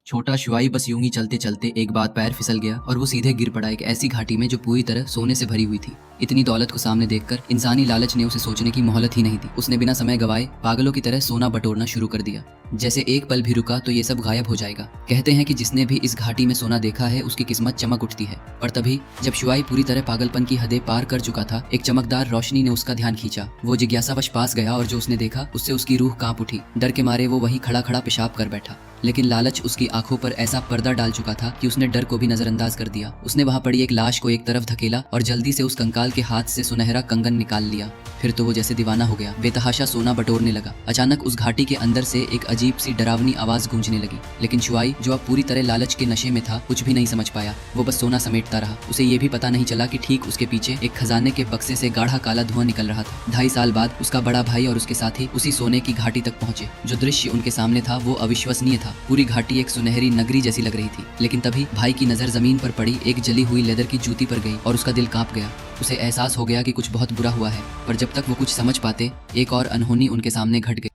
छोटा शुआई बस यूं ही चलते चलते एक बार पैर फिसल गया और वो सीधे गिर पड़ा एक ऐसी घाटी में जो पूरी तरह सोने से भरी हुई थी। इतनी दौलत को सामने देखकर इंसानी लालच ने उसे सोचने की मोहलत ही नहीं दी। उसने बिना समय गवाए पागलों की तरह सोना बटोरना शुरू कर दिया। जैसे एक पल भी रुका तो ये सब गायब हो जाएगा। कहते हैं कि जिसने भी इस घाटी में सोना देखा है उसकी किस्मत चमक उठती है। और तभी जब शुआई पूरी तरह पागलपन की हदें पार कर चुका था, एक चमकदार रोशनी ने उसका ध्यान खींचा। वो जिज्ञासावश पास गया और जो उसने देखा उससे उसकी रूह कांप उठी। डर के मारे वो वहीं खड़ा खड़ा पेशाब कर बैठा। लेकिन लालच उसकी आंखों पर ऐसा पर्दा डाल चुका था कि उसने डर को भी नजरअंदाज कर दिया। उसने वहां पड़ी एक लाश को एक तरफ धकेला और जल्दी से उस कंकाल के हाथ से सुनहरा कंगन निकाल लिया। फिर तो वो जैसे दीवाना हो गया, बेतहाशा सोना बटोरने लगा। अचानक उस घाटी के अंदर से एक अजीब सी डरावनी आवाज गूंजने लगी। लेकिन शुआई, जो अब पूरी तरह लालच के नशे में था, कुछ भी नहीं समझ पाया। वो बस सोना समेटता रहा। उसे ये भी पता नहीं चला कि ठीक उसके पीछे एक खजाने के बक्से से गाढ़ा काला धुआं निकल रहा था। 2.5 साल बाद उसका बड़ा भाई और उसके साथी उसी सोने की घाटी तक पहुंचे। जो दृश्य उनके सामने था वो अविश्वसनीय था। पूरी घाटी एक सुनहरी नगरी जैसी लग रही थी। लेकिन तभी भाई की नजर जमीन पर पड़ी एक जली हुई लेदर की जूती पर गई और उसका दिल कांप गया। उसे एहसास हो गया कि कुछ बहुत बुरा हुआ है, पर जब तक वो कुछ समझ पाते, एक और अनहोनी उनके सामने घट गई।